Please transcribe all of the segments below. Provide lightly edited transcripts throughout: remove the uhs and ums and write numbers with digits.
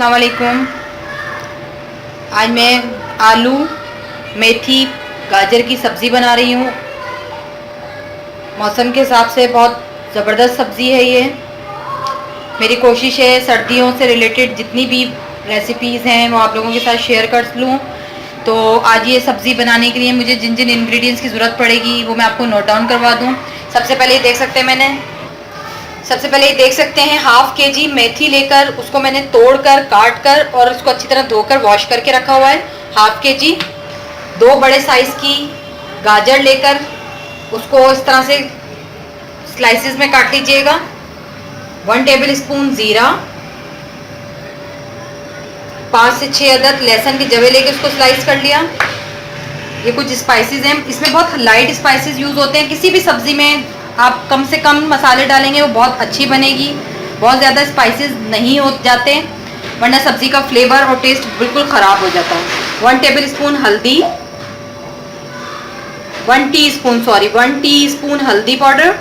अस्सलाम वालेकुम। आज मैं आलू मेथी गाजर की सब्ज़ी बना रही हूँ। मौसम के हिसाब से बहुत ज़बरदस्त सब्ज़ी है ये। मेरी कोशिश है सर्दियों से रिलेटेड जितनी भी रेसिपीज़ हैं वो आप लोगों के साथ शेयर कर लूँ। तो आज ये सब्ज़ी बनाने के लिए मुझे जिन जिन इंग्रेडिएंट्स की ज़रूरत पड़ेगी वो मैं आपको नोट डाउन करवा दूँ। सबसे पहले ये देख सकते हैं हाफ केजी मेथी लेकर उसको मैंने तोड़कर काट कर और उसको अच्छी तरह धोकर वॉश करके रखा हुआ है। Half KG. 2 बड़े साइज़ की गाजर लेकर उसको इस तरह से स्लाइसेस में काट लीजिएगा। 1 टेबल स्पून ज़ीरा, 5 से 6 अदद लहसुन के जवे लेके उसको स्लाइस कर लिया। ये कुछ स्पाइसेस हैं, इसमें बहुत लाइट स्पाइसेस यूज़ होते हैं। किसी भी सब्ज़ी में आप कम से कम मसाले डालेंगे वो बहुत अच्छी बनेगी। बहुत ज़्यादा स्पाइसेस नहीं हो जाते वरना सब्ज़ी का फ्लेवर और टेस्ट बिल्कुल ख़राब हो जाता है। 1 टेबल स्पून हल्दी, 1 टीस्पून हल्दी powder,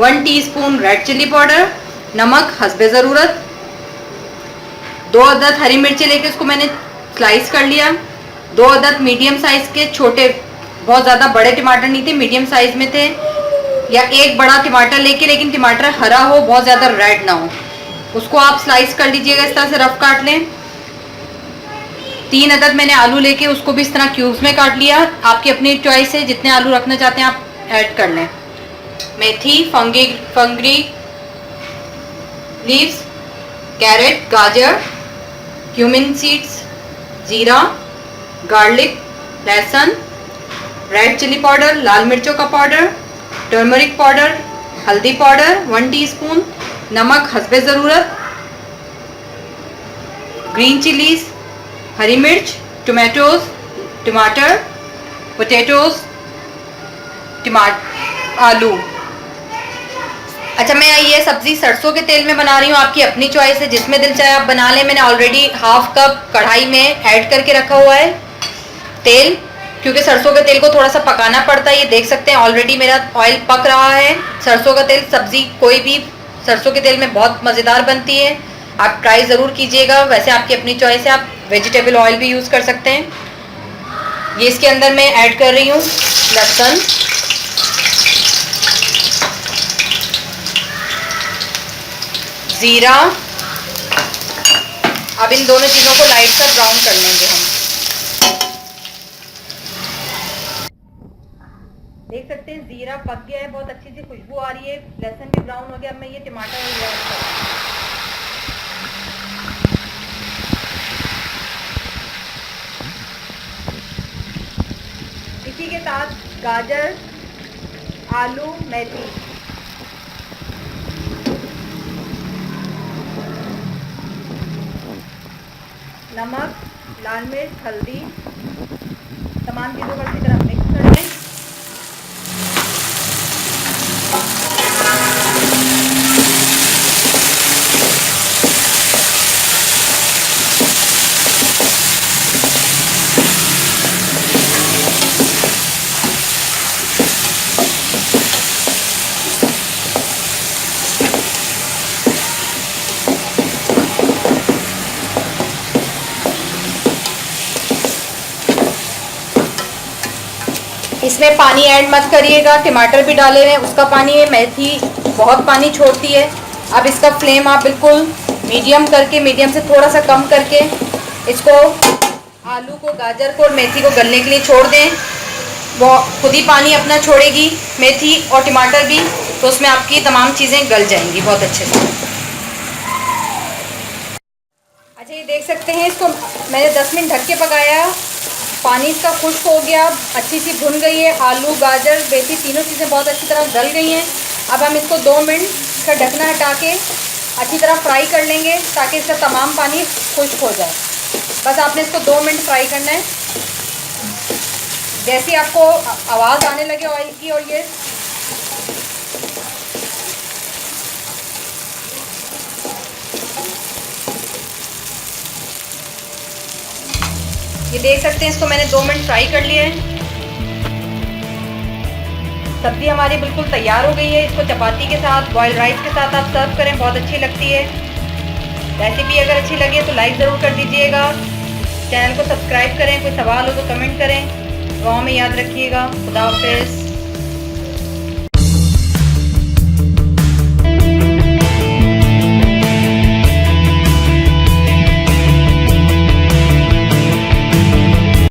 1 teaspoon red chilli powder, नमक हस्बे ज़रूरत। 2 अदद हरी मिर्ची लेके उसको मैंने स्लाइस कर लिया। 2 अदद मीडियम साइज़ के छोटे, बहुत ज़्यादा बड़े टमाटर नहीं थे, मीडियम साइज़ में थे। या 1 बड़ा टमाटर लेके, लेकिन टमाटर हरा हो, बहुत ज़्यादा रेड ना हो, उसको आप स्लाइस कर लीजिएगा। इस तरह से रफ काट लें। 3 अदद मैंने आलू लेके उसको भी इस तरह क्यूब्स में काट लिया। आपकी अपनी चॉइस है, जितने आलू रखना चाहते हैं आप ऐड कर लें। मेथी, फंगी लीव्स, कैरेट, गाजर, क्यूमिन सीड्स, जीरा, गार्लिक, लहसुन, रेड चिली पाउडर, लाल मिर्चों का पाउडर, टर्मरिक पाउडर, हल्दी पाउडर 1 टीस्पून, नमक हस्बे ज़रूरत, ग्रीन चिलीज, हरी मिर्च, टमाटर, पोटैटोज, आलू। अच्छा, मैं ये सब्ज़ी सरसों के तेल में बना रही हूँ, आपकी अपनी चॉइस है, जिसमें दिल चाहे आप बना लें। मैंने ऑलरेडी हाफ कप कढ़ाई में ऐड करके रखा हुआ है तेल, क्योंकि सरसों के तेल को थोड़ा सा पकाना पड़ता है। ये देख सकते हैं ऑलरेडी मेरा ऑयल पक रहा है। सरसों का तेल, सब्ज़ी कोई भी सरसों के तेल में बहुत मज़ेदार बनती है, आप ट्राई ज़रूर कीजिएगा। वैसे आपकी अपनी चॉइस है, आप वेजिटेबल ऑयल भी यूज़ कर सकते हैं। ये इसके अंदर मैं ऐड कर रही हूँ लहसुन, ज़ीरा। अब इन दोनों चीज़ों को लाइट सा ब्राउन कर लेंगे हम। देख सकते हैं ज़ीरा पक गया है, बहुत अच्छी सी खुशबू आ रही है, लहसुन भी ब्राउन हो गया। अब मैं ये टमाटर ऐड कर रही हूँ। इसी के साथ गाजर, आलू, मेथी, नमक, लाल मिर्च, हल्दी, तमाम चीज़ों को अच्छी तरह मिक्स कर लें। इसमें पानी ऐड मत करिएगा, टमाटर भी डाले हुए हैं, उसका पानी है। मेथी बहुत पानी छोड़ती है। अब इसका फ्लेम आप बिल्कुल मीडियम करके, मीडियम से थोड़ा सा कम करके इसको, आलू को, गाजर को और मेथी को गलने के लिए छोड़ दें। वो खुद ही पानी अपना छोड़ेगी, मेथी और टमाटर भी, तो उसमें आपकी तमाम चीज़ें गल जाएंगी बहुत अच्छे से। अच्छा, ये देख सकते हैं, इसको मैंने 10 मिनट ढक के पकाया। पानी इसका खुश्क हो गया, अच्छी सी भुन गई है। आलू, गाजर, मेथी तीनों चीज़ें बहुत अच्छी तरह गल गई हैं। अब हम इसको 2 मिनट का ढकना हटा के अच्छी तरह फ्राई कर लेंगे ताकि इसका तमाम पानी खुश्क हो जाए। बस आपने इसको 2 मिनट फ्राई करना है। जैसे ही आपको आवाज़ आने लगे ऑयल की और ये देख सकते हैं, इसको मैंने 2 मिनट फ्राई कर लिया है। सब्ज़ी हमारी बिल्कुल तैयार हो गई है। इसको चपाती के साथ, बॉयल राइस के साथ आप सर्व करें, बहुत अच्छी लगती है। रेसिपी अगर अच्छी लगे तो लाइक ज़रूर कर दीजिएगा, चैनल को सब्सक्राइब करें, कोई सवाल हो तो कमेंट करें, दुआ में याद रखिएगा। खुदा हाफिज़।